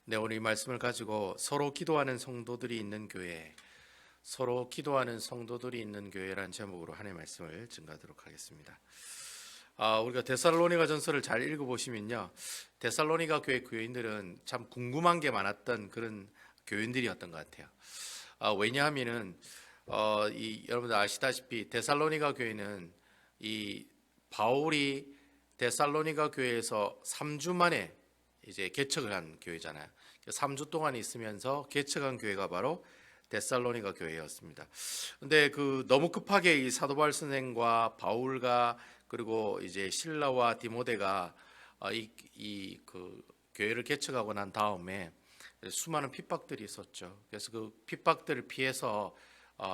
네, 오늘 이 말씀을 가지고 서로 기도하는 성도들이 있는 교회, 서로 기도하는 성도들이 있는 교회라는 제목으로 하나님의 말씀을 증가하도록 하겠습니다. 우리가 데살로니가 전서를 잘 읽어보시면요, 데살로니가 교회 교인들은 참 궁금한 게 많았던 그런 교인들이었던 것 같아요. 왜냐하면은 여러분들 아시다시피 데살로니가 교회는 이 바울이 데살로니가 교회에서 3주 만에 이제 개척을 한 교회잖아요. 3주 동안 있으면서 개척한 교회가 바로 데살로니가 교회였습니다. 근데 그 너무 급하게 이 사도 바울 선생과 바울과 그리고 이제 실라와 디모데가 이그 교회를 개척하고 난 다음에 수많은 핍박들이 있었죠. 그래서 그 핍박들을 피해서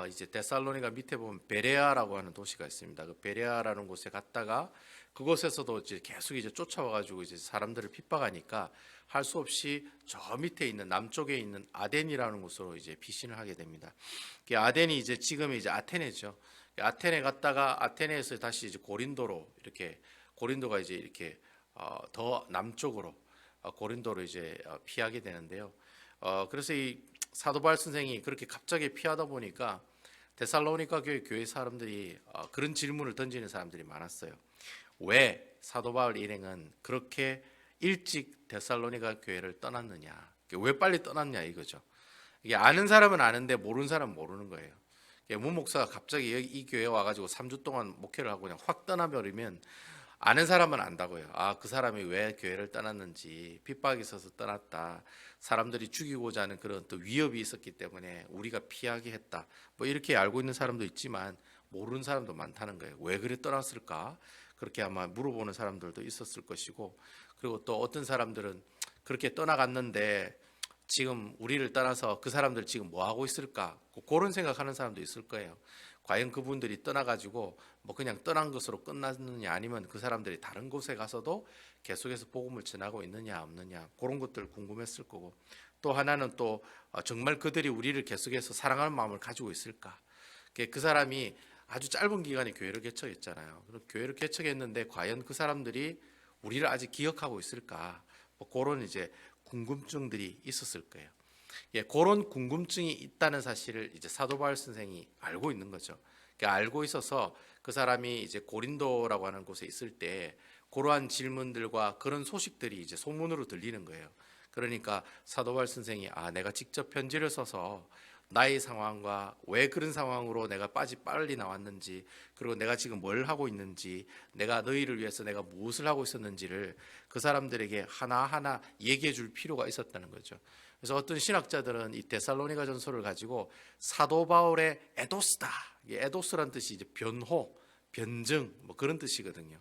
이제 데살로니가 밑에 보면 베레아라고 하는 도시가 있습니다. 그 베레아라는 곳에 갔다가 그곳에서도 이제 계속 이제 쫓아와가지고 이제 사람들을 핍박하니까 할 수 없이 저 밑에 있는 남쪽에 있는 아덴이라는 곳으로 이제 피신을 하게 됩니다. 그 아덴이 이제 지금 이제 아테네죠. 아테네 갔다가 아테네에서 다시 이제 고린도로 이렇게 고린도가 이제 이렇게 더 남쪽으로 고린도로 이제 피하게 되는데요. 그래서 이 사도 바울 선생이 그렇게 갑자기 피하다 보니까 데살로니가 교회 사람들이 그런 질문을 던지는 사람들이 많았어요. 왜 사도 바울 일행은 그렇게 일찍 데살로니가 교회를 떠났느냐? 왜 빨리 떠났냐 이거죠. 이게 아는 사람은 아는데 모르는 사람은 모르는 거예요. 문 목사가 갑자기 이 교회에 와가지고 3주 동안 목회를 하고 그냥 확 떠나버리면 아는 사람은 안다고요. 그 사람이 왜 교회를 떠났는지, 핍박이 있어서 떠났다, 사람들이 죽이고자 하는 그런 또 위협이 있었기 때문에 우리가 피하게 했다, 뭐 이렇게 알고 있는 사람도 있지만 모르는 사람도 많다는 거예요. 왜 그래 떠났을까? 그렇게 아마 물어보는 사람들도 있었을 것이고, 그리고 또 어떤 사람들은 그렇게 떠나갔는데 지금 우리를 떠나서 그 사람들 지금 뭐 하고 있을까? 그런 생각하는 사람도 있을 거예요. 과연 그분들이 떠나가지고 뭐 그냥 떠난 것으로 끝났느냐, 아니면 그 사람들이 다른 곳에 가서도 계속해서 복음을 전하고 있느냐 없느냐, 그런 것들 궁금했을 거고, 또 하나는 또 정말 그들이 우리를 계속해서 사랑하는 마음을 가지고 있을까? 그 사람이 아주 짧은 기간에 교회를 개척했잖아요. 그럼 교회를 개척했는데 과연 그 사람들이 우리를 아직 기억하고 있을까? 뭐 그런 이제 궁금증들이 있었을 거예요. 그런 궁금증이 있다는 사실을 이제 사도 바울 선생이 알고 있는 거죠. 알고 있어서 그 사람이 이제 고린도라고 하는 곳에 있을 때 그러한 질문들과 그런 소식들이 이제 소문으로 들리는 거예요. 그러니까 사도 바울 선생이 내가 직접 편지를 써서 나의 상황과 왜 그런 상황으로 내가 빨리 나왔는지, 그리고 내가 지금 뭘 하고 있는지, 내가 너희를 위해서 내가 무엇을 하고 있었는지를 그 사람들에게 하나하나 얘기해 줄 필요가 있었다는 거죠. 그래서 어떤 신학자들은 이 데살로니가 전서를 가지고 사도 바울의 에도스다, 에도스란 뜻이 이제 변호, 변증 뭐 그런 뜻이거든요.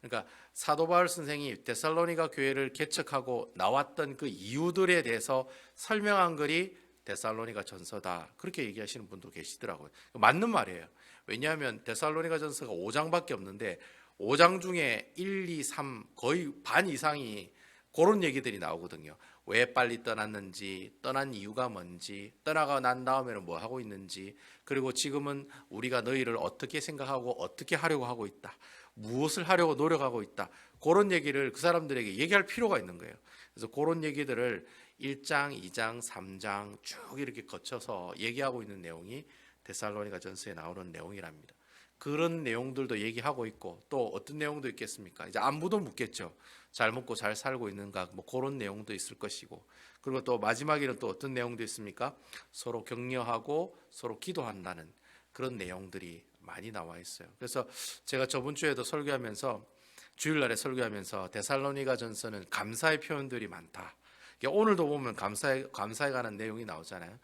그러니까 사도 바울 선생이 데살로니가 교회를 개척하고 나왔던 그 이유들에 대해서 설명한 글이 데살로니가 전서다, 그렇게 얘기하시는 분도 계시더라고요. 맞는 말이에요. 왜냐하면 데살로니가 전서가 5장밖에 없는데 5장 중에 1, 2, 3 거의 반 이상이 그런 얘기들이 나오거든요. 왜 빨리 떠났는지, 떠난 이유가 뭔지, 떠나가 난 다음에는 뭐 하고 있는지, 그리고 지금은 우리가 너희를 어떻게 생각하고 어떻게 하려고 하고 있다, 무엇을 하려고 노력하고 있다, 그런 얘기를 그 사람들에게 얘기할 필요가 있는 거예요. 그래서 그런 얘기들을 1장, 2장, 3장 쭉 이렇게 거쳐서 얘기하고 있는 내용이 데살로니가 전서에 나오는 내용이랍니다. 그런 내용들도 얘기하고 있고, 또 어떤 내용도 있겠습니까? 이제 안부도 묻겠죠. 잘 먹고 잘 살고 있는가, 뭐 그런 내용도 있을 것이고, 그리고 또 마지막에는 또 어떤 내용도 있습니까? 서로 격려하고 서로 기도한다는 그런 내용들이 많이 나와 있어요. 그래서 제가 저번 주에도 설교하면서, 주일날에 설교하면서 데살로니가 전서는 감사의 표현들이 많다, 오늘도 보면 감사에 관한 내용이 나오잖아요.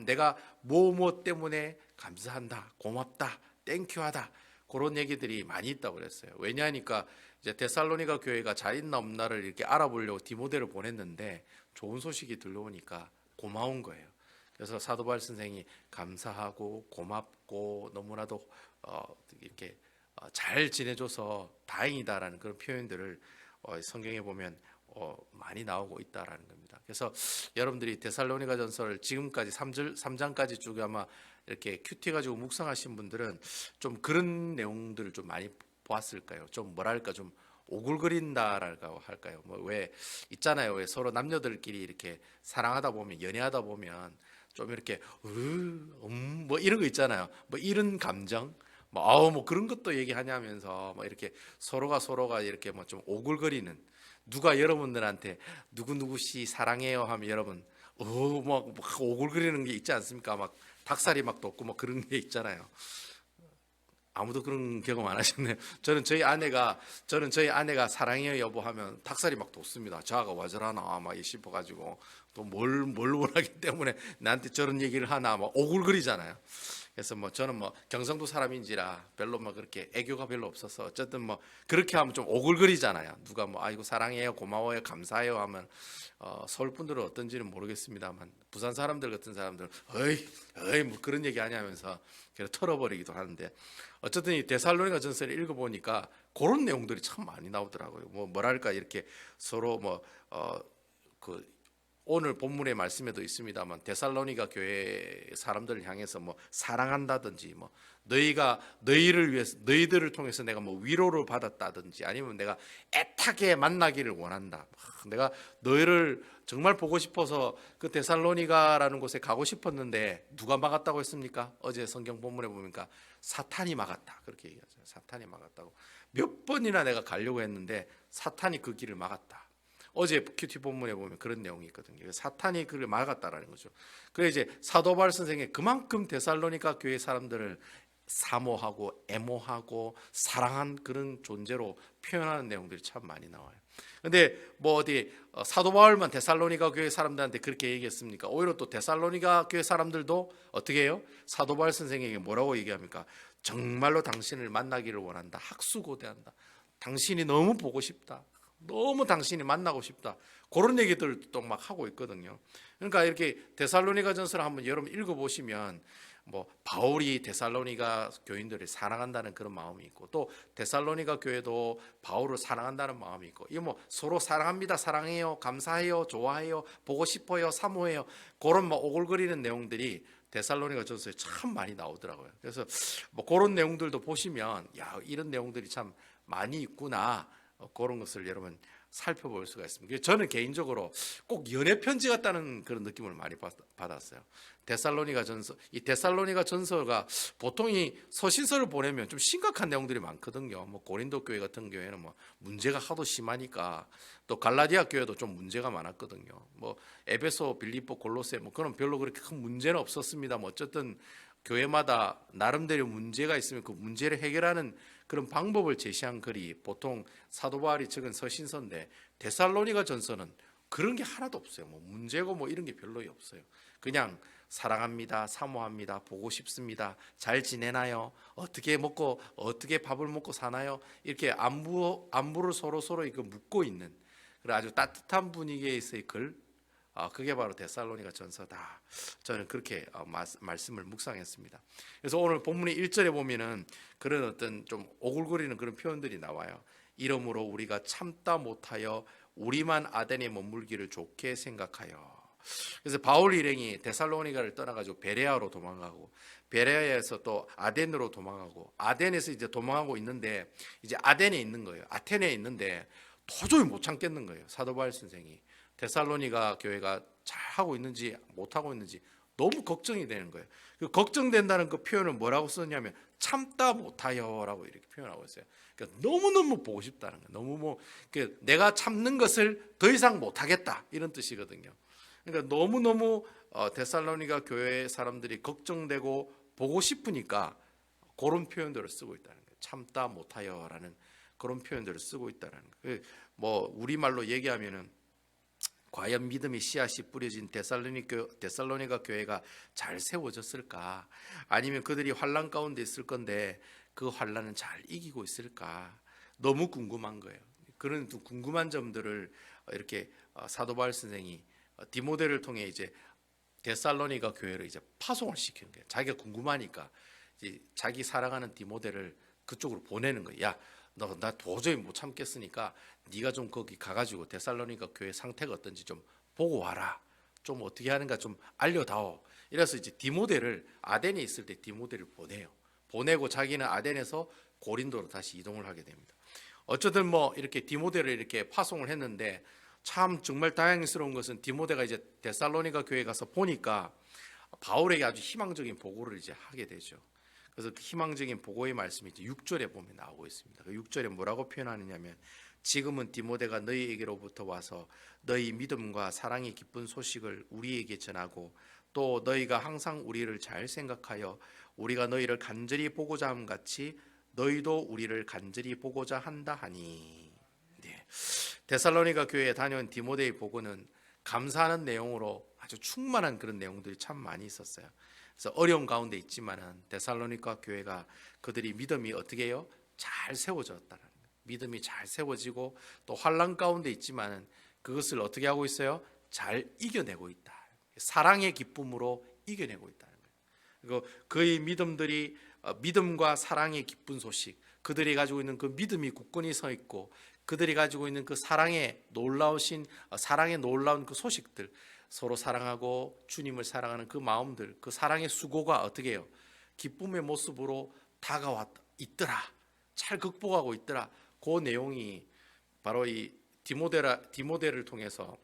내가 뭐 때문에 감사한다, 고맙다, 땡큐하다, 그런 얘기들이 많이 있다고 그랬어요. 왜냐하니까 이제 데살로니가 교회가 잘 있나 없나를 이렇게 알아보려고 디모데를 보냈는데 좋은 소식이 들려오니까 고마운 거예요. 그래서 사도 바울 선생이 감사하고 고맙고 너무나도 이렇게 잘 지내줘서 다행이다라는 그런 표현들을 성경에 보면 많이 나오고 있다라는 겁니다. 그래서 여러분들이 데살로니가 전서를 지금까지 3장까지 쭉 아마 이렇게 큐티 가지고 묵상하신 분들은 좀 그런 내용들을 좀 많이 보았을까요? 좀 뭐랄까, 좀 오글거린다랄까 할까요? 뭐 왜 있잖아요. 왜 서로 남녀들끼리 이렇게 사랑하다 보면 연애하다 보면 좀 이렇게 뭐 이런 거 있잖아요. 뭐 이런 감정, 뭐 아우 뭐 그런 것도 얘기하냐면서 뭐 이렇게 서로가 이렇게 뭐 좀 오글거리는, 누가 여러분들한테 누구 씨 사랑해요 하면 여러분 막 오글거리는 게 있지 않습니까? 막 닭살이 막 돋고 뭐 그런 게 있잖아요. 아무도 그런 경험 안 하셨네요. 저는 저희 아내가 사랑해요 여보 하면 닭살이 막 돋습니다. 자가 와 저러나 막 싶어가지고 또 뭘 원하기 때문에 나한테 저런 얘기를 하나 막 오글거리잖아요. 그래서 뭐 저는 뭐 경상도 사람인지라 별로 막 그렇게 애교가 별로 없어서 어쨌든 뭐 그렇게 하면 좀 오글거리잖아요. 누가 뭐 아이고 사랑해요 고마워요 감사해요 하면 서울 분들은 어떤지는 모르겠습니다만 부산 사람들 같은 사람들은 어이 뭐 그런 얘기 하냐면서 그냥 털어버리기도 하는데, 어쨌든 이 데살로니가 전서를 읽어보니까 그런 내용들이 참 많이 나오더라고요. 뭐 뭐랄까 이렇게 서로 그 오늘 본문의 말씀에도 있습니다만 데살로니가 교회 사람들을 향해서 뭐 사랑한다든지 뭐 너희를 위해서 너희들을 통해서 내가 뭐 위로를 받았다든지 아니면 내가 애타게 만나기를 원한다. 내가 너희를 정말 보고 싶어서 그 데살로니가라는 곳에 가고 싶었는데 누가 막았다고 했습니까? 어제 성경 본문에 보니까 사탄이 막았다. 그렇게 얘기하죠. 사탄이 막았다고. 몇 번이나 내가 가려고 했는데 사탄이 그 길을 막았다. 어제 큐티 본문에 보면 그런 내용이 있거든요. 사탄이 그를 막았다라는 거죠. 그래 이제 사도 바울 선생이 그만큼 데살로니가 교회 사람들을 사모하고 애모하고 사랑한 그런 존재로 표현하는 내용들이 참 많이 나와요. 근데 뭐 어디 사도 바울만 데살로니가 교회 사람들한테 그렇게 얘기했습니까? 오히려 또 데살로니가 교회 사람들도 어떻게 해요? 사도 바울 선생에게 뭐라고 얘기합니까? 정말로 당신을 만나기를 원한다. 학수고대한다. 당신이 너무 보고 싶다. 너무 당신이 만나고 싶다. 그런 얘기들도 막 하고 있거든요. 그러니까 이렇게 데살로니가 전서를 한번 여러분 읽어보시면 뭐 바울이 데살로니가 교인들을 사랑한다는 그런 마음이 있고 또 데살로니가 교회도 바울을 사랑한다는 마음이 있고 이 뭐 서로 사랑합니다, 사랑해요, 감사해요, 좋아해요, 보고 싶어요, 사모해요 그런 막 오글거리는 내용들이 데살로니가 전서에 참 많이 나오더라고요. 그래서 뭐 그런 내용들도 보시면 야 이런 내용들이 참 많이 있구나. 그런 것을 여러분 살펴볼 수가 있습니다. 저는 개인적으로 꼭 연애 편지 같다는 그런 느낌을 많이 받았어요. 데살로니가 전서, 이 데살로니가 전서가 보통 이 서신서를 보내면 좀 심각한 내용들이 많거든요. 뭐 고린도 교회 같은 교회는 뭐 문제가 하도 심하니까, 또 갈라디아 교회도 좀 문제가 많았거든요. 뭐 에베소, 빌립보, 골로새 뭐 그런 별로 그렇게 큰 문제는 없었습니다. 뭐 어쨌든 교회마다 나름대로 문제가 있으면 그 문제를 해결하는 그런 방법을 제시한 글이 보통 사도 바울이 적은 서신서인데 데살로니가 전서는 그런 게 하나도 없어요. 뭐 문제고 뭐 이런 게 별로 없어요. 그냥 사랑합니다, 사모합니다, 보고 싶습니다, 잘 지내나요, 어떻게 먹고 어떻게 밥을 먹고 사나요, 이렇게 안부를 서로 이거 묻고 있는 그런 아주 따뜻한 분위기에서의 글, 그게 바로 데살로니가 전서다. 저는 그렇게 말씀을 묵상했습니다. 그래서 오늘 본문의 1절에 보면은 그런 어떤 좀 오글거리는 그런 표현들이 나와요. 이러므로 우리가 참다 못하여 우리만 아덴에 머물기를 좋게 생각하여. 그래서 바울 일행이 데살로니가를 떠나가지고 베레아로 도망가고 베레아에서 또 아덴으로 도망가고 아덴에서 이제 도망하고 있는데 이제 아덴에 있는 거예요. 아테네에 있는데 도저히 못 참겠는 거예요. 사도 바울 선생이 데살로니가 교회가 잘 하고 있는지 못 하고 있는지 너무 걱정이 되는 거예요. 그 걱정된다는 그 표현을 뭐라고 썼냐면 참다 못하여라고 이렇게 표현하고 있어요. 그러니까 너무너무 보고 싶다는 거예요. 너무 내가 참는 것을 더 이상 못하겠다 이런 뜻이거든요. 그러니까 너무너무 데살로니가 교회 사람들이 걱정되고 보고 싶으니까 그런 표현들을 쓰고 있다는 거예요. 참다 못하여라는 그런 표현들을 쓰고 있다는 거예요. 뭐 우리말로 얘기하면은 과연 믿음의 씨앗이 뿌려진 데살로니가 교회가 잘 세워졌을까? 아니면 그들이 환난 가운데 있을 건데 그 환난은 잘 이기고 있을까? 너무 궁금한 거예요. 그런 궁금한 점들을 이렇게 사도 바울 선생이 디모데를 통해 이제 데살로니가 교회를 이제 파송을 시키는 거예요. 자기가 궁금하니까 이제 자기 사랑하는 디모데를 그쪽으로 보내는 거예요. 야, 나 도저히 못 참겠으니까 네가 좀 거기 가가지고 데살로니가 교회 상태가 어떤지 좀 보고 와라. 좀 어떻게 하는가 좀 알려다오. 이래서 이제 디모데를 아덴에 있을 때 디모데를 보내요. 보내고 자기는 아덴에서 고린도로 다시 이동을 하게 됩니다. 어쩌든 뭐 이렇게 디모데를 이렇게 파송을 했는데 참 정말 다행스러운 것은 디모데가 이제 데살로니가 교회에 가서 보니까 바울에게 아주 희망적인 보고를 이제 하게 되죠. 그래서 그 희망적인 보고의 말씀이 이제 6절에 보면 나오고 있습니다. 그 6절에 뭐라고 표현하느냐면 지금은 디모데가 너희에게로부터 와서 너희 믿음과 사랑의 기쁜 소식을 우리에게 전하고 또 너희가 항상 우리를 잘 생각하여 우리가 너희를 간절히 보고자 함 같이 너희도 우리를 간절히 보고자 한다 하니. 네. 데살로니가 교회에 다녀온 디모데의 보고는 감사하는 내용으로 아주 충만한 그런 내용들이 참 많이 있었어요. 그래서 어려운 가운데 있지만은 데살로니가 교회가 그들이 믿음이 어떻게 해요? 잘 세워졌다는 거예요. 믿음이 잘 세워지고 또 환난 가운데 있지만은 그것을 어떻게 하고 있어요? 잘 이겨내고 있다. 사랑의 기쁨으로 이겨내고 있다는 거예요. 그리고 그의 믿음들이 믿음과 사랑의 기쁜 소식, 그들이 가지고 있는 그 믿음이 굳건히 서 있고 그들이 가지고 있는 그 사랑의 놀라우신 사랑의 놀라운 그 소식들, 서로 사랑하고 주님을 사랑하는 그 마음들, 그 사랑의 수고가 어떻게 해요? 기쁨의 모습으로 다가왔 있더라. 잘 극복하고 있더라. 그 내용이 바로 이 디모데를 통해서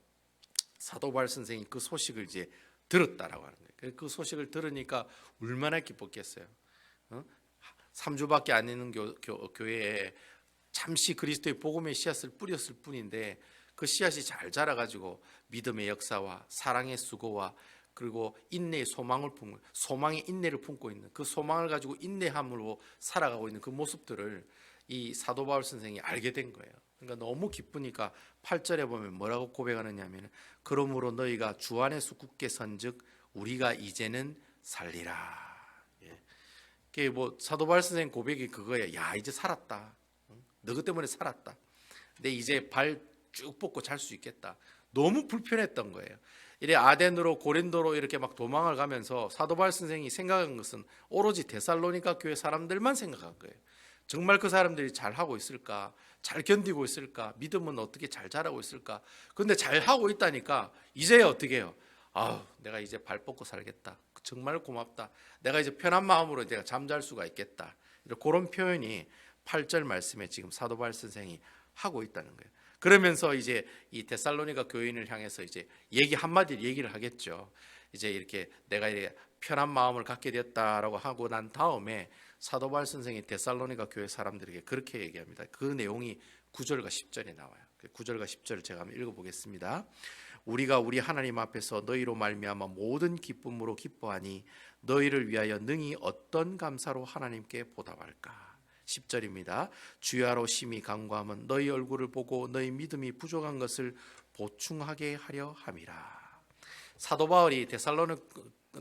사도 바울 선생이 그 소식을 이제 들었다라고 하는 거예요. 그 소식을 들으니까 얼마나 기뻤겠어요. 3주밖에 안 있는 교회에 잠시 그리스도의 복음의 씨앗을 뿌렸을 뿐인데 그 씨앗이 잘 자라가지고 믿음의 역사와 사랑의 수고와 그리고 인내의 소망을 품고 소망의 인내를 품고 있는 그 소망을 가지고 인내함으로 살아가고 있는 그 모습들을 이 사도 바울 선생이 알게 된 거예요. 그러니까 너무 기쁘니까 8절에 보면 뭐라고 고백하느냐 하면 그러므로 너희가 주 안에서 굳게 선즉 우리가 이제는 살리라. 예. 뭐 사도 바울 선생 고백이 그거예요. 야 이제 살았다. 너희 때문에 살았다. 근데 이제 발 쭉 뻗고 잘 수 있겠다. 너무 불편했던 거예요. 이래 아덴으로 고린도로 이렇게 막 도망을 가면서 사도 바울 선생이 생각한 것은 오로지 데살로니가 교회 사람들만 생각한 거예요. 정말 그 사람들이 잘 하고 있을까? 잘 견디고 있을까? 믿음은 어떻게 잘 자라고 있을까? 근데 잘 하고 있다니까 이제 어떻게 해요? 내가 이제 발 뻗고 살겠다. 정말 고맙다. 내가 이제 편한 마음으로 내가 잠잘 수가 있겠다. 그런 표현이 8절 말씀에 지금 사도 바울 선생이 하고 있다는 거예요. 그러면서 이제 이 데살로니가 교인을 향해서 이제 한마디 얘기를 하겠죠. 이제 이렇게 내가 이렇게 편한 마음을 갖게 되었다라고 하고 난 다음에 사도 바울 선생이 데살로니가 교회 사람들에게 그렇게 얘기합니다. 그 내용이 9절과 10절에 나와요. 9절과 10절을 제가 한번 읽어보겠습니다. 우리가 우리 하나님 앞에서 너희로 말미암아 모든 기쁨으로 기뻐하니 너희를 위하여 능히 어떤 감사로 하나님께 보답할까. 10절입니다. 주야로 심히 간구함은 너희 얼굴을 보고 너희 믿음이 부족한 것을 보충하게 하려 함이라. 사도 바울이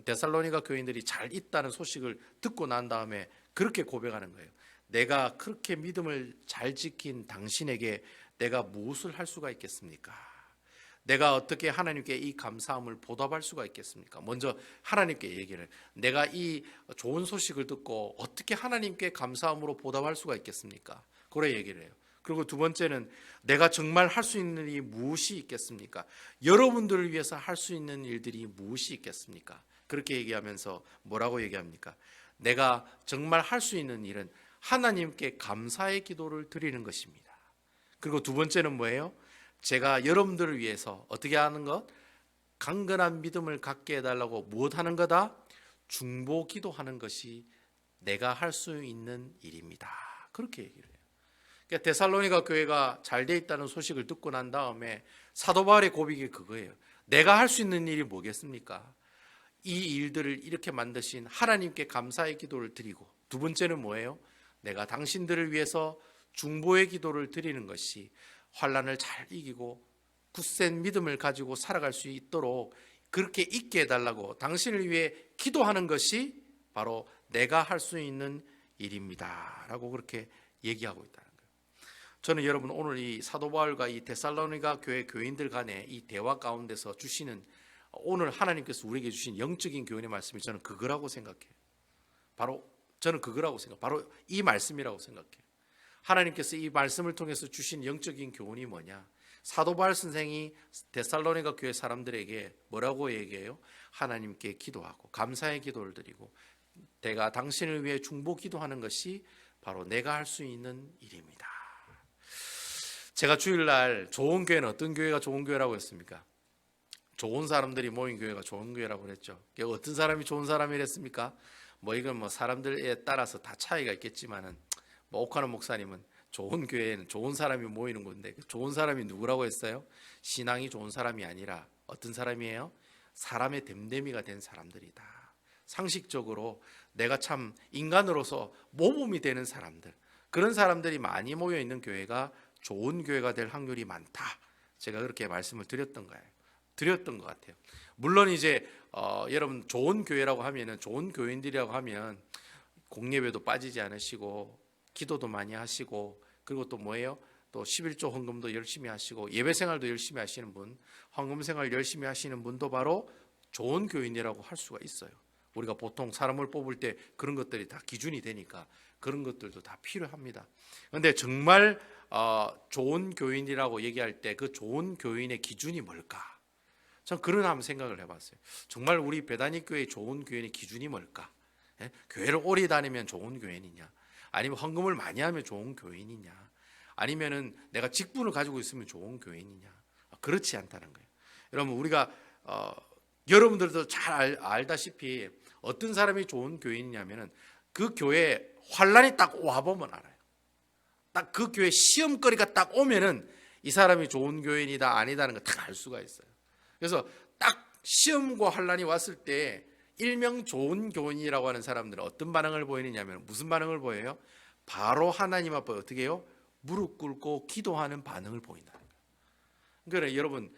데살로니가 교인들이 잘 있다는 소식을 듣고 난 다음에 그렇게 고백하는 거예요. 내가 그렇게 믿음을 잘 지킨 당신에게 내가 무엇을 할 수가 있겠습니까? 내가 어떻게 하나님께 이 감사함을 보답할 수가 있겠습니까? 먼저 하나님께 얘기를 내가 이 좋은 소식을 듣고 어떻게 하나님께 감사함으로 보답할 수가 있겠습니까? 그래 얘기를 해요. 그리고 두 번째는 내가 정말 할 수 있는 일이 무엇이 있겠습니까? 여러분들을 위해서 할 수 있는 일들이 무엇이 있겠습니까? 그렇게 얘기하면서 뭐라고 얘기합니까? 내가 정말 할 수 있는 일은 하나님께 감사의 기도를 드리는 것입니다. 그리고 두 번째는 뭐예요? 제가 여러분들을 위해서 어떻게 하는 것? 강건한 믿음을 갖게 해달라고 무엇하는 거다? 중보 기도하는 것이 내가 할 수 있는 일입니다. 그렇게 얘기를 해요. 그러니까 데살로니가 교회가 잘 돼 있다는 소식을 듣고 난 다음에 사도 바울의 고백이 그거예요. 내가 할 수 있는 일이 뭐겠습니까? 이 일들을 이렇게 만드신 하나님께 감사의 기도를 드리고 두 번째는 뭐예요? 내가 당신들을 위해서 중보의 기도를 드리는 것이 환난을 잘 이기고 굳센 믿음을 가지고 살아갈 수 있도록 그렇게 있게 해달라고 당신을 위해 기도하는 것이 바로 내가 할 수 있는 일입니다 라고 그렇게 얘기하고 있다는 거예요. 저는 여러분 오늘 이 사도 바울과 이 데살로니가 교회 교인들 간의 이 대화 가운데서 주시는 오늘 하나님께서 우리에게 주신 영적인 교훈의 말씀이 저는 그거라고 생각해요. 바로 저는 그거라고 생각해요. 바로 이 말씀이라고 생각해요. 하나님께서 이 말씀을 통해서 주신 영적인 교훈이 뭐냐? 사도 바울 선생이 데살로니가 교회 사람들에게 뭐라고 얘기해요? 하나님께 기도하고 감사의 기도를 드리고 내가 당신을 위해 중보 기도하는 것이 바로 내가 할 수 있는 일입니다. 제가 주일날 좋은 교회는 어떤 교회가 좋은 교회라고 했습니까? 좋은 사람들이 모인 교회가 좋은 교회라고 그랬죠. 어떤 사람이 좋은 사람이랬습니까? 뭐 이건 뭐 사람들에 따라서 다 차이가 있겠지만은 뭐 옥하는 목사님은 좋은 교회에는 좋은 사람이 모이는 건데, 좋은 사람이 누구라고 했어요? 신앙이 좋은 사람이 아니라 어떤 사람이에요? 사람의 됨됨이가 된 사람들이다. 상식적으로 내가 참 인간으로서 모범이 되는 사람들, 그런 사람들이 많이 모여 있는 교회가 좋은 교회가 될 확률이 많다. 제가 그렇게 말씀을 드렸던 것 같아요. 물론 이제 여러분 좋은 교회라고 하면은, 좋은 교인들이라고 하면 공예배도 빠지지 않으시고 기도도 많이 하시고, 그리고 또 뭐예요? 또 11조 헌금도 열심히 하시고 예배 생활도 열심히 하시는 분, 헌금 생활 열심히 하시는 분도 바로 좋은 교인이라고 할 수가 있어요. 우리가 보통 사람을 뽑을 때 그런 것들이 다 기준이 되니까 그런 것들도 다 필요합니다. 그런데 정말 좋은 교인이라고 얘기할 때 그 좋은 교인의 기준이 뭘까? 전 그런 한번 생각을 해봤어요. 정말 우리 배다니 교회의 좋은 교인의 기준이 뭘까? 교회를 오래 다니면 좋은 교인이냐? 아니면 헌금을 많이 하면 좋은 교인이냐? 아니면은 내가 직분을 가지고 있으면 좋은 교인이냐? 그렇지 않다는 거예요. 여러분, 우리가 여러분들도 잘 알다시피 어떤 사람이 좋은 교인이냐면은 그 교회에 환란이 딱 와보면 알아요. 딱 그 교회 시험거리가 딱 오면은 이 사람이 좋은 교인이다 아니다는 걸 딱 알 수가 있어요. 그래서 딱 시험과 환란이 왔을 때 일명 좋은 교인이라고 하는 사람들은 어떤 반응을 보이느냐면, 무슨 반응을 보여요? 바로 하나님 앞에 어떻게 해요? 무릎 꿇고 기도하는 반응을 보인다는 거예요. 그러니까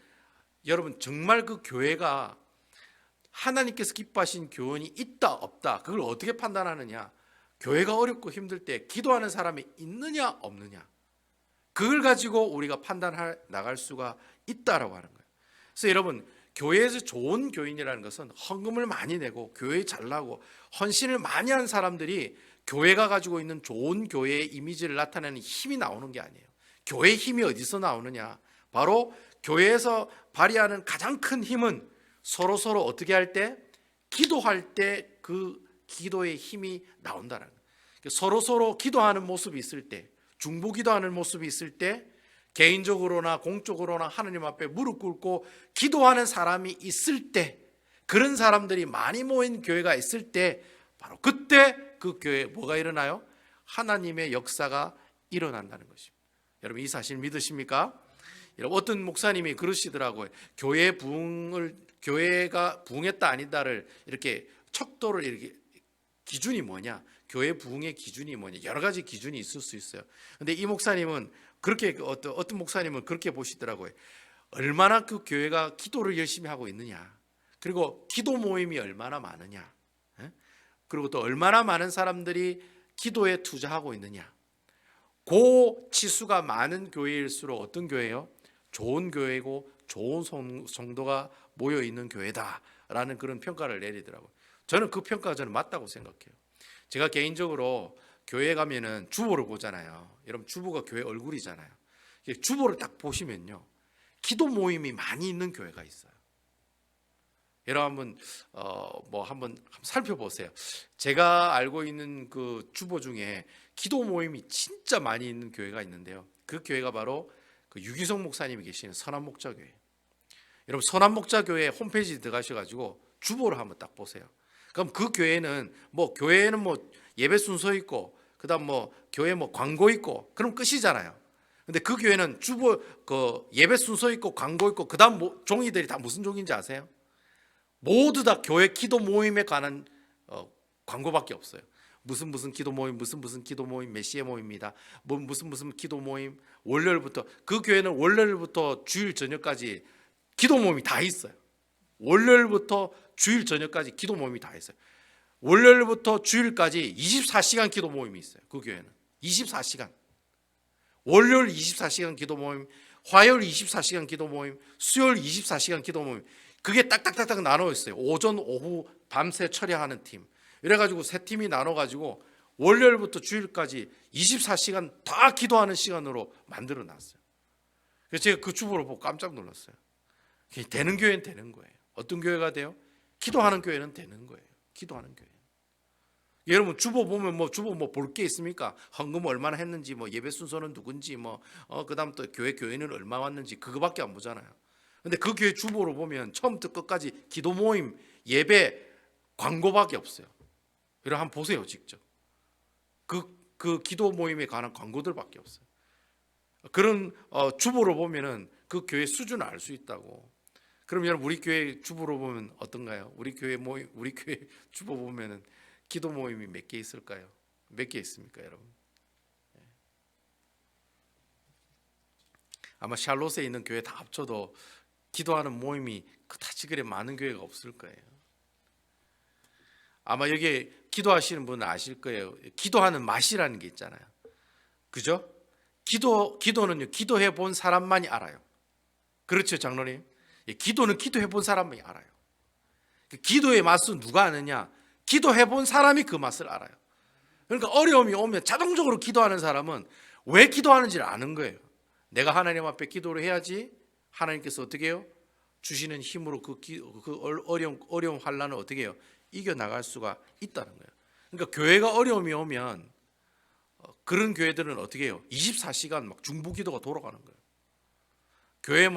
여러분 정말 그 교회가 하나님께서 기뻐하신 교인이 있다 없다, 그걸 어떻게 판단하느냐? 교회가 어렵고 힘들 때 기도하는 사람이 있느냐 없느냐, 그걸 가지고 우리가 판단해 나갈 수가 있다라고 하는 거예요. 그래서 여러분, 교회에서 좋은 교인이라는 것은 헌금을 많이 내고 교회 잘 나고 헌신을 많이 한 사람들이 교회가 가지고 있는 좋은 교회의 이미지를 나타내는 힘이 나오는 게 아니에요. 교회의 힘이 어디서 나오느냐? 바로 교회에서 발휘하는 가장 큰 힘은 서로 어떻게 할 때? 기도할 때 그 기도의 힘이 나온다는 거예요. 서로 기도하는 모습이 있을 때, 중보 기도하는 모습이 있을 때, 개인적으로나 공적으로나 하나님 앞에 무릎 꿇고 기도하는 사람이 있을 때, 그런 사람들이 많이 모인 교회가 있을 때, 바로 그때 그 교회에 뭐가 일어나요? 하나님의 역사가 일어난다는 것입니다. 여러분, 이 사실 믿으십니까? 여러분, 어떤 목사님이 그러시더라고요. 교회가 부흥했다 아니다를 이렇게 척도를 이렇게, 기준이 뭐냐? 교회 부흥의 기준이 뭐냐? 여러 가지 기준이 있을 수 있어요. 근데 이 목사님은 그렇게, 어떤 목사님은 그렇게 보시더라고요. 얼마나 그 교회가 기도를 열심히 하고 있느냐, 그리고 기도 모임이 얼마나 많으냐, 그리고 또 얼마나 많은 사람들이 기도에 투자하고 있느냐, 그 치수가 많은 교회일수록 어떤 교회예요? 좋은 교회고 좋은 성도가 모여 있는 교회다라는 그런 평가를 내리더라고요. 저는 그 평가가 저는 맞다고 생각해요. 제가 개인적으로 교회 가면은 주보를 보잖아요. 여러분, 주보가 교회 얼굴이잖아요. 주보를 딱 보시면요, 기도 모임이 많이 있는 교회가 있어요. 여러분 한번 살펴보세요. 제가 알고 있는 그 주보 중에 기도 모임이 진짜 많이 있는 교회가 있는데요, 그 교회가 바로 그 유기성 목사님이 계시는 선한목자교회. 여러분, 선한목자교회 홈페이지 들어가셔가지고 주보를 한번 딱 보세요. 그럼 그 교회는 교회에는 예배 순서 있고, 그다음 교회 광고 있고, 그럼 끝이잖아요. 근데 그 교회는 주보 예배 순서 있고 광고 있고, 그다음 종이들이 다 무슨 종인지 아세요? 모두 다 교회 기도 모임에 관한 광고밖에 없어요. 무슨 기도 모임, 무슨 기도 모임, 메시아 모임입니다. 무슨 기도 모임, 월요일부터, 그 교회는 월요일부터 주일 저녁까지 기도 모임이 다 있어요. 월요일부터 주일 저녁까지 기도 모임이 다 있어요. 월요일부터 주일까지 24시간 기도 모임이 있어요. 그 교회는 24시간. 월요일 24시간 기도 모임, 화요일 24시간 기도 모임, 수요일 24시간 기도 모임. 그게 딱딱딱딱 나눠 있어요. 오전, 오후, 밤새 처리하는 팀. 이래가지고 세 팀이 나눠가지고 월요일부터 주일까지 24시간 다 기도하는 시간으로 만들어 놨어요. 그래서 제가 그 주보를 보고 깜짝 놀랐어요. 되는 교회는 되는 거예요. 어떤 교회가 돼요? 기도하는 교회는 되는 거예요. 기도하는 교회. 여러분 주보 보면 주보 볼 게 있습니까? 헌금 얼마나 했는지, 예배 순서는 누군지, 그다음 또 교회는 얼마 왔는지 그거밖에 안 보잖아요. 근데 그 교회 주보로 보면 처음부터 끝까지 기도 모임, 예배, 광고밖에 없어요. 여러분 한번 보세요 직접. 그 기도 모임에 관한 광고들밖에 없어요. 그런 주보로 보면은 그 교회 수준을 알 수 있다고. 그럼 여러분 우리 교회 주보로 보면 어떤가요? 우리 교회 주보 보면은 기도 모임이 몇 개 있을까요? 몇 개 있습니까, 여러분? 아마 샬롯에 있는 교회 다 합쳐도 기도하는 모임이 그다지 그래 많은 교회가 없을 거예요. 아마 여기에 기도하시는 분은 아실 거예요. 기도하는 맛이라는 게 있잖아요. 그죠? 기도는요, 기도해 본 사람만이 알아요. 그렇죠, 장로님? 기도는 기도해 본 사람만이 알아요. 기도의 맛은 누가 아느냐? 기도해 본 사람이 그 맛을 알아요. 그러니까 어려움이 오면 자동적으로 기도하는 사람은 왜 기도하는지를 아는 거예요. 내가 하나님 앞에 기도를 해야지 하나님께서 어떻게 해요? 주시는 힘으로 그 어려운 환난을 어떻게 해요? 이겨나갈 수가 있다는 거예요. 그러니까 교회가 어려움이 오면 그런 교회들은 어떻게 해요? 24시간 막 중보기도가 돌아가는 거예요. 교회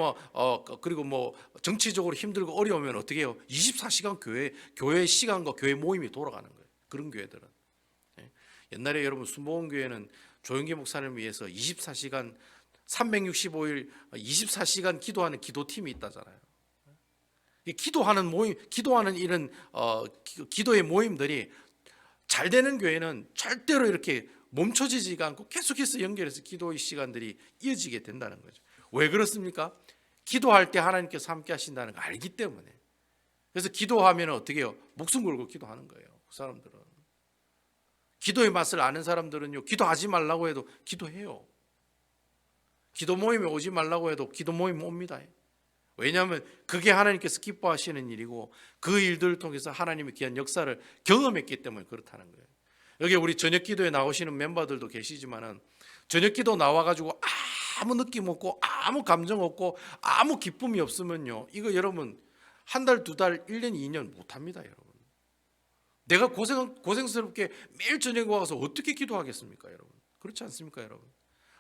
그리고 정치적으로 힘들고 어려우면 어떻게 해요? 24시간 교회 시간과 교회 모임이 돌아가는 거예요. 그런 교회들은. 옛날에 여러분 순복음 교회는 조영기 목사님을 위해서 24시간 365일 24시간 기도하는 기도팀이 있다잖아요. 기도하는 모임, 기도하는 이런 기도의 모임들이 잘 되는 교회는 절대로 이렇게 멈춰지지가 않고 계속해서 연결해서 기도의 시간들이 이어지게 된다는 거죠. 왜 그렇습니까? 기도할 때 하나님께서 함께 하신다는 걸 알기 때문에. 그래서 기도하면 어떻게 해요? 목숨 걸고 기도하는 거예요. 그 사람들은. 기도의 맛을 아는 사람들은요, 기도하지 말라고 해도 기도해요. 기도 모임에 오지 말라고 해도 기도 모임 옵니다. 왜냐하면 그게 하나님께서 기뻐하시는 일이고 그 일들을 통해서 하나님의 귀한 역사를 경험했기 때문에 그렇다는 거예요. 여기 우리 저녁 기도에 나오시는 멤버들도 계시지만은 저녁 기도 나와가지고 아무 느낌 없고 아무 감정 없고 아무 기쁨이 없으면요, 이거 여러분 한 달, 두 달, 1년, 2년 못합니다. 여러분 내가 고생스럽게 매일 저녁에 와서 어떻게 기도하겠습니까? 여러분 그렇지 않습니까? 여러분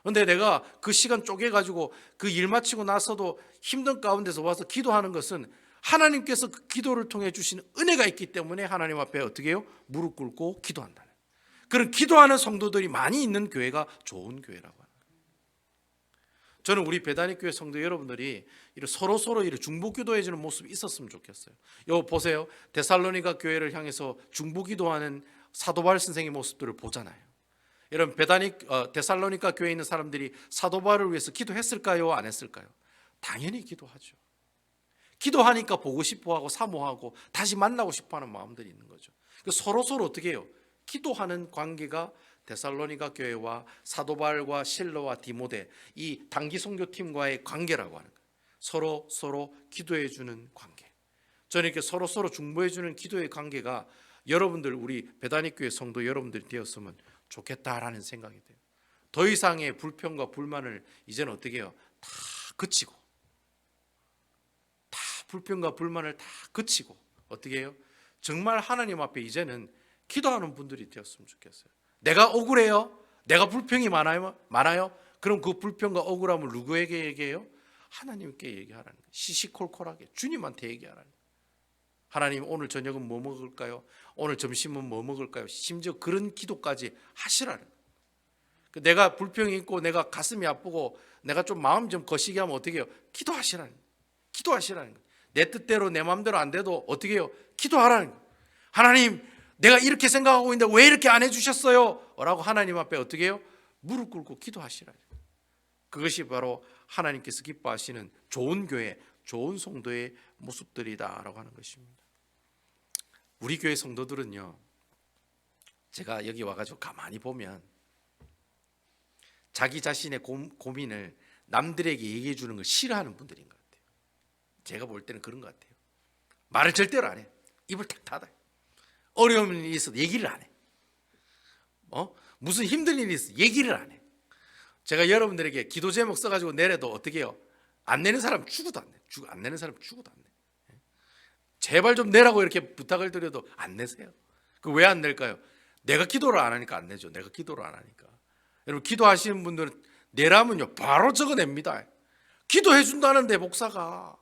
근데 내가 그 시간 쪼개가지고 그 일 마치고 나서도 힘든 가운데서 와서 기도하는 것은 하나님께서 그 기도를 통해 주시는 은혜가 있기 때문에 하나님 앞에 어떻게 해요? 무릎 꿇고 기도한다는, 그런 기도하는 성도들이 많이 있는 교회가 좋은 교회라고 합니다. 저는 우리 배다니 교회 성도 여러분들이 서로 이렇게 중보기도해 주는 모습이 있었으면 좋겠어요. 요 보세요. 데살로니가 교회를 향해서 중보기도하는 사도 바울 선생의 모습들을 보잖아요. 여러분 데살로니가 교회에 있는 사람들이 사도 바울을 위해서 기도했을까요? 안 했을까요? 당연히 기도하죠. 기도하니까 보고 싶어하고 사모하고 다시 만나고 싶어하는 마음들이 있는 거죠. 서로 어떻게 해요? 기도하는 관계가 데살로니가 교회와 사도 바울과 실로와 디모데 이 단기 선교팀과의 관계라고 하는 거예요. 서로 기도해 주는 관계. 저는 이렇게 서로 중보해 주는 기도의 관계가 여러분들 우리 배다니 교회 성도 여러분들이 되었으면 좋겠다라는 생각이 돼요. 더 이상의 불평과 불만을 이제는 어떻게 해요? 다 그치고, 다 불평과 불만을 다 그치고 어떻게 해요? 정말 하나님 앞에 이제는 기도하는 분들이 되었으면 좋겠어요. 내가 억울해요? 내가 불평이 많아요? 그럼 그 불평과 억울함을 누구에게 얘기해요? 하나님께 얘기하라는 거예요. 시시콜콜하게 주님한테 얘기하라는 거예요. 하나님 오늘 저녁은 뭐 먹을까요? 오늘 점심은 뭐 먹을까요? 심지어 그런 기도까지 하시라는 거예요. 내가 불평이 있고 내가 가슴이 아프고 내가 좀 마음 좀 거시기 하면 어떻게 해요? 기도하시라는 거예요. 내 뜻대로 내 마음대로 안 돼도 어떻게 해요? 기도하라는 거예요. 하나님 내가 이렇게 생각하고 있는데 왜 이렇게 안 해주셨어요? 라고 하나님 앞에 어떻게 해요? 무릎 꿇고 기도하시라는 거예요. 그것이 바로 하나님께서 기뻐하시는 좋은 교회, 좋은 성도의 모습들이다라고 하는 것입니다. 우리 교회 성도들은요, 제가 여기 와가지고 가만히 보면 자기 자신의 고민을 남들에게 얘기해 주는 걸 싫어하는 분들인 것 같아요. 제가 볼 때는 그런 것 같아요. 말을 절대로 안 해. 입을 탁 닫아요. 어려운 일이 있어도 얘기를 안 해. 무슨 힘든 일이 있어 얘기를 안 해. 제가 여러분들에게 기도 제목 써가지고 내려도 어떻게 해요? 안 내는 사람 죽어도 안 내. 안 내는 사람 죽어도 안 내. 제발 좀 내라고 이렇게 부탁을 드려도 안 내세요. 그 왜 안 낼까요? 내가 기도를 안 하니까 안 내죠. 내가 기도를 안 하니까. 여러분 기도하시는 분들은 내라면요 바로 적어냅니다. 기도해 준다는데 목사가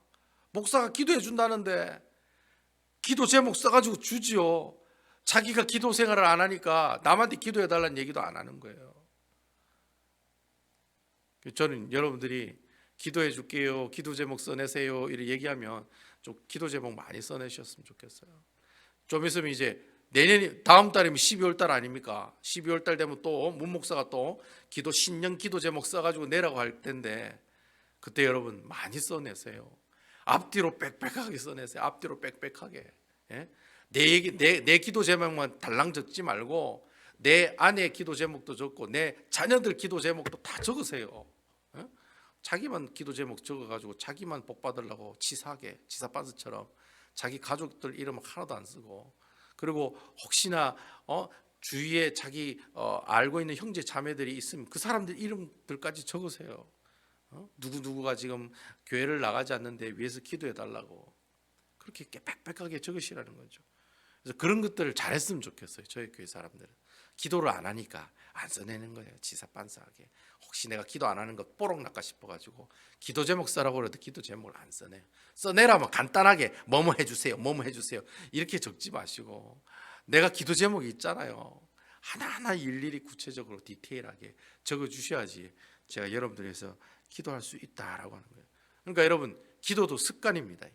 기도해 준다는데 기도 제목 써가지고 주지요. 자기가 기도 생활을 안 하니까 남한테 기도해 달라는 얘기도 안 하는 거예요. 저는 여러분들이 기도해 줄게요, 기도 제목 써내세요 이렇게 얘기하면 좀 기도 제목 많이 써내셨으면 좋겠어요. 좀 있으면 이제 내년이 다음 달이면 12월 달 아닙니까? 12월 달 되면 또 문 목사가 또 기도 신년 기도 제목 써가지고 내라고 할 텐데 그때 여러분 많이 써내세요. 앞뒤로 빽빽하게 써내세요. 앞뒤로 빽빽하게. 예? 내 기도 제목만 달랑 적지 말고 내 아내 기도 제목도 적고 내 자녀들 기도 제목도 다 적으세요. 예? 자기만 기도 제목 적어가지고 자기만 복 받으려고 치사하게 지사반스처럼 자기 가족들 이름 하나도 안 쓰고 그리고 혹시나 주위에 자기 알고 있는 형제 자매들이 있으면 그 사람들 이름들까지 적으세요. 누구누구가 지금 교회를 나가지 않는데 위해서 기도해 달라고 그렇게 빽빽하게 적으시라는 거죠. 그래서 그런 것들을 잘했으면 좋겠어요. 저희 교회 사람들은 기도를 안 하니까 안 써내는 거예요. 지사반사하게. 혹시 내가 기도 안 하는 거 뽀록 날까 싶어가지고 기도 제목 써라고 그래도 기도 제목을 안 써내요. 써내라면 간단하게 뭐뭐 해주세요, 뭐뭐 해주세요 이렇게 적지 마시고 내가 기도 제목이 있잖아요. 하나하나 일일이 구체적으로 디테일하게 적어주셔야지 제가 여러분들 위해서 기도할 수 있다라고 하는 거예요. 그러니까 여러분 기도도 습관입니다.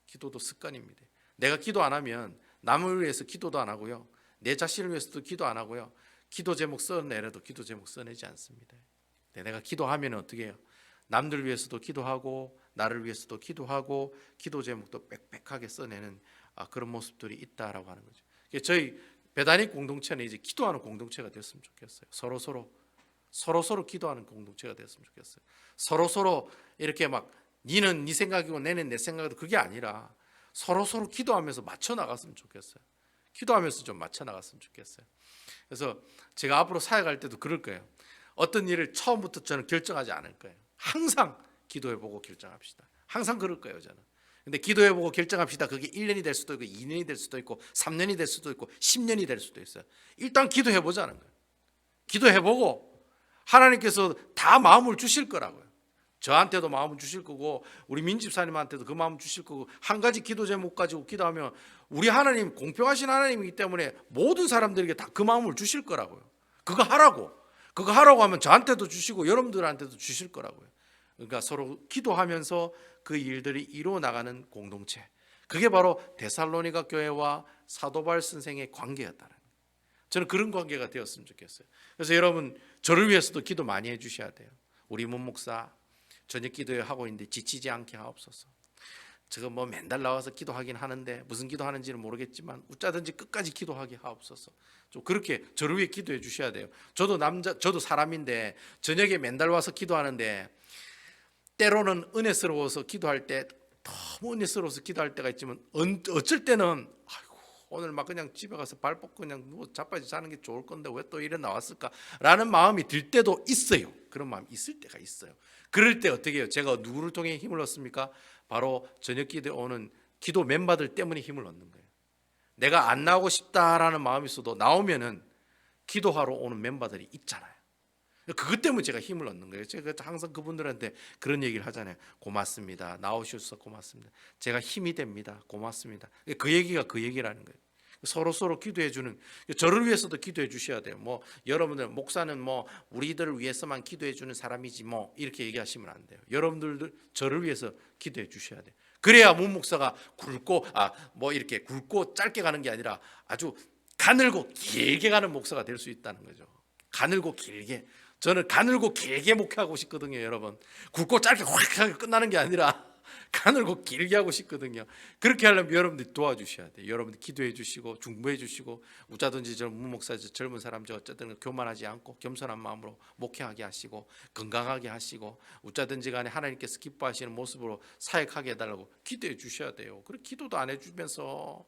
기도도 습관입니다. 내가 기도 안 하면 남을 위해서 기도도 안 하고요. 내 자신을 위해서도 기도 안 하고요. 기도 제목 써내려도 기도 제목 써내지 않습니다. 내가 기도하면 어떻게 해요? 남들 위해서도 기도하고 나를 위해서도 기도하고 기도 제목도 빽빽하게 써내는 그런 모습들이 있다라고 하는 거죠. 저희 배단위 공동체는 이제 기도하는 공동체가 됐으면 좋겠어요. 서로 기도하는 공동체가 됐으면 좋겠어요. 서로 이렇게 막 니는 네 생각이고 내는 내 생각이고 그게 아니라 서로 기도하면서 맞춰 나갔으면 좋겠어요. 기도하면서 좀 맞춰 나갔으면 좋겠어요. 그래서 제가 앞으로 사역할 때도 그럴 거예요. 어떤 일을 처음부터 저는 결정하지 않을 거예요. 항상 기도해보고 결정합시다. 항상 그럴 거예요 저는. 근데 기도해보고 결정합시다. 그게 1년이 될 수도 있고 2년이 될 수도 있고 3년이 될 수도 있고 10년이 될 수도 있어요. 일단 기도해보자는 거예요. 기도해보고 하나님께서 다 마음을 주실 거라고요. 저한테도 마음을 주실 거고 우리 민집사님한테도 그 마음을 주실 거고 한 가지 기도 제목 가지고 기도하면 우리 하나님 공평하신 하나님이기 때문에 모든 사람들에게 다 그 마음을 주실 거라고요. 그거 하라고 하면 저한테도 주시고 여러분들한테도 주실 거라고요. 그러니까 서로 기도하면서 그 일들이 이루어 나가는 공동체. 그게 바로 데살로니가 교회와 사도 바울 선생의 관계였다는 거예요. 저는 그런 관계가 되었으면 좋겠어요. 그래서 여러분 저를 위해서도 기도 많이 해주셔야 돼요. 우리 문 목사 저녁 기도회 하고 있는데 지치지 않게 하옵소서. 제가 뭐 맨날 나와서 기도하긴 하는데 무슨 기도하는지는 모르겠지만 웃자든지 끝까지 기도하게 하옵소서. 좀 그렇게 저를 위해 기도해 주셔야 돼요. 저도 사람인데 저녁에 맨날 와서 기도하는데 때로는 은혜스러워서 기도할 때 너무 은혜스러워서 기도할 때가 있지만 어쩔 때는 아이고 오늘 막 그냥 집에 가서 발 뻗고 그냥 누워 자빠지 자는 게 좋을 건데 왜 또 이래 나왔을까라는 마음이 들 때도 있어요. 그런 마음이 있을 때가 있어요. 그럴 때 어떻게 해요? 제가 누구를 통해 힘을 얻습니까? 바로 저녁 기도에 오는 기도 멤버들 때문에 힘을 얻는 거예요. 내가 안 나오고 싶다라는 마음이 있어도 나오면은 기도하러 오는 멤버들이 있잖아요. 그것 때문에 제가 힘을 얻는 거예요. 제가 항상 그분들한테 그런 얘기를 하잖아요. 고맙습니다. 나오셔서 고맙습니다. 제가 힘이 됩니다. 고맙습니다. 그 얘기가 그 얘기라는 거예요. 서로 기도해 주는, 저를 위해서도 기도해 주셔야 돼요. 뭐 여러분들 목사는 뭐 우리들을 위해서만 기도해 주는 사람이지 뭐 이렇게 얘기하시면 안 돼요. 여러분들도 저를 위해서 기도해 주셔야 돼요. 그래야 문 목사가 이렇게 굵고 짧게 가는 게 아니라 아주 가늘고 길게 가는 목사가 될 수 있다는 거죠. 가늘고 길게. 저는 가늘고 길게 목회하고 싶거든요, 여러분. 굵고 짧게 확 하게 끝나는 게 아니라 가늘고 길게 하고 싶거든요. 그렇게 하려면 여러분들이 도와주셔야 돼요. 여러분들 기도해 주시고 중보해 주시고 웃자든지 저 무목사 젊은 사람 어쨌든 교만하지 않고 겸손한 마음으로 목회하게 하시고 건강하게 하시고 웃자든지 간에 하나님께서 기뻐하시는 모습으로 사역하게 해달라고 기도해 주셔야 돼요. 그리고 기도도 안 해주면서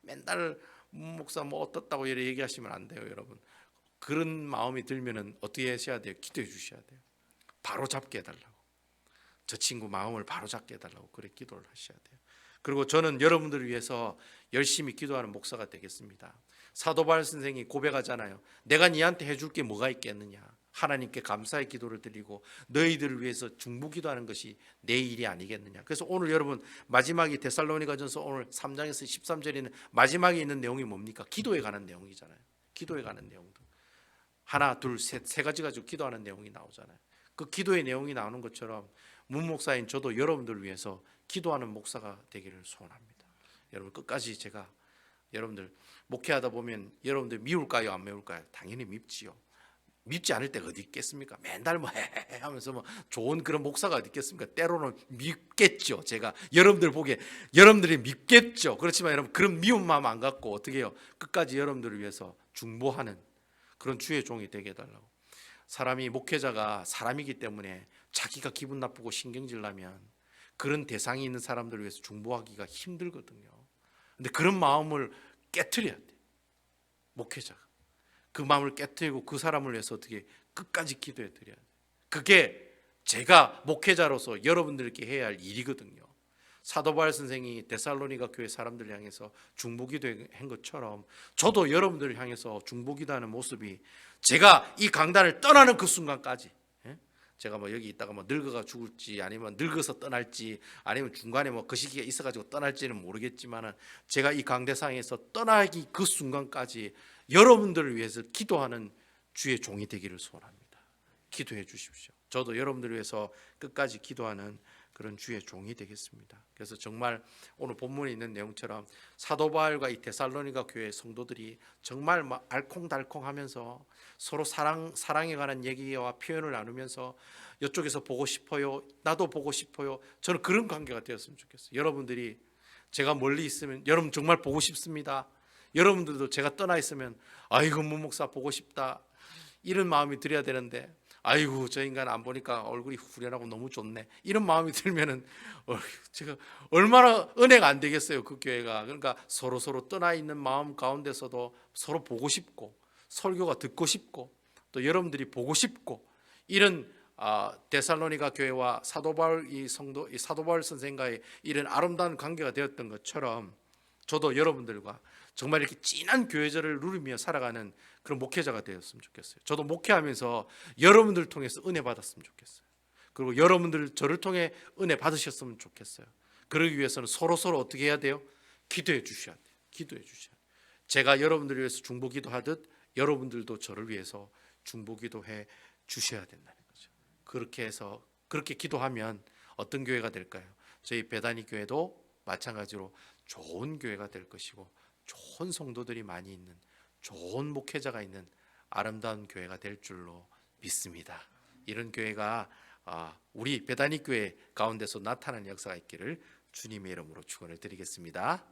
맨날 무목사 뭐 어떻다고 이렇게 얘기하시면 안 돼요, 여러분. 그런 마음이 들면은 어떻게 하셔야 돼요? 기도해 주셔야 돼요. 바로 잡게 해달라고. 저 친구 마음을 바로 잡게 해달라고 그래 기도를 하셔야 돼요. 그리고 저는 여러분들을 위해서 열심히 기도하는 목사가 되겠습니다. 사도 바울 선생이 고백하잖아요. 내가 니한테 해줄 게 뭐가 있겠느냐. 하나님께 감사의 기도를 드리고 너희들을 위해서 중보기도하는 것이 내 일이 아니겠느냐. 그래서 오늘 여러분 마지막이 데살로니가전서 오늘 3장에서 13절에는 마지막에 있는 내용이 뭡니까? 기도에 관한 내용이잖아요. 기도에 관한 내용들. 하나, 둘, 셋, 세 가지 가지고 기도하는 내용이 나오잖아요. 그 기도의 내용이 나오는 것처럼 문목사인 저도 여러분들을 위해서 기도하는 목사가 되기를 소원합니다. 여러분 끝까지 제가 여러분들 목회하다 보면 여러분들 미울까요? 안 미울까요? 당연히 밉지요. 밉지 않을 때가 어디 있겠습니까? 맨날 뭐 해 하면서 뭐 좋은 그런 목사가 어디 있겠습니까? 때로는 밉겠죠. 제가 여러분들 보기에 여러분들이 밉겠죠. 그렇지만 여러분 그런 미운 마음 안 갖고 어떻게 해요? 끝까지 여러분들을 위해서 중보하는 그런 주의 종이 되게 해달라고. 사람이 목회자가 사람이기 때문에 자기가 기분 나쁘고 신경질 나면 그런 대상이 있는 사람들을 위해서 중보하기가 힘들거든요. 근데 그런 마음을 깨트려야 돼. 목회자가. 그 마음을 깨트리고 그 사람을 위해서 어떻게 끝까지 기도해 드려야 돼요. 그게 제가 목회자로서 여러분들께 해야 할 일이거든요. 사도 바울 선생이 데살로니가 교회 사람들을 향해서 중보기도한 것처럼 저도 여러분들을 향해서 중보기도하는 모습이 제가 이 강단을 떠나는 그 순간까지, 제가 뭐 여기 있다가 뭐 늙어가 죽을지 아니면 늙어서 떠날지 아니면 중간에 뭐 그 시기가 있어가지고 떠날지는 모르겠지만은 제가 이 강대상에서 떠나기 그 순간까지 여러분들을 위해서 기도하는 주의 종이 되기를 소원합니다. 기도해 주십시오. 저도 여러분들을 위해서 끝까지 기도하는 그런 주의 종이 되겠습니다. 그래서 정말 오늘 본문에 있는 내용처럼 사도 바울과 이 데살로니가 교회 성도들이 정말 막 알콩달콩하면서 서로 사랑에 관한 얘기와 표현을 나누면서 이쪽에서 보고 싶어요, 나도 보고 싶어요. 저는 그런 관계가 되었으면 좋겠어요. 여러분들이 제가 멀리 있으면 여러분 정말 보고 싶습니다. 여러분들도 제가 떠나 있으면 아이고 문 목사 보고 싶다 이런 마음이 들어야 되는데 아이고 저 인간 안 보니까 얼굴이 후련하고 너무 좋네 이런 마음이 들면은 제가 얼마나 은혜가 안 되겠어요. 그 교회가. 그러니까 서로 떠나 있는 마음 가운데서도 서로 보고 싶고 설교가 듣고 싶고 또 여러분들이 보고 싶고 이런 데살로니가 교회와 사도 바울 사도 바울 선생과의 이런 아름다운 관계가 되었던 것처럼 저도 여러분들과 정말 이렇게 진한 교회절을 누리며 살아가는 그런 목회자가 되었으면 좋겠어요. 저도 목회하면서 여러분들 통해서 은혜 받았으면 좋겠어요. 그리고 여러분들 저를 통해 은혜 받으셨으면 좋겠어요. 그러기 위해서는 서로 어떻게 해야 돼요? 기도해 주셔야 돼요. 기도해 주셔야 돼요. 제가 여러분들을 위해서 중보기도하듯 여러분들도 저를 위해서 중보기도해 주셔야 된다는 거죠. 그렇게 해서 그렇게 기도하면 어떤 교회가 될까요? 저희 베다니 교회도 마찬가지로 좋은 교회가 될 것이고 좋은 성도들이 많이 있는 좋은 목회자가 있는 아름다운 교회가 될 줄로 믿습니다. 이런 교회가 우리 베다니 교회 가운데서 나타나는 역사가 있기를 주님의 이름으로 축원을 드리겠습니다.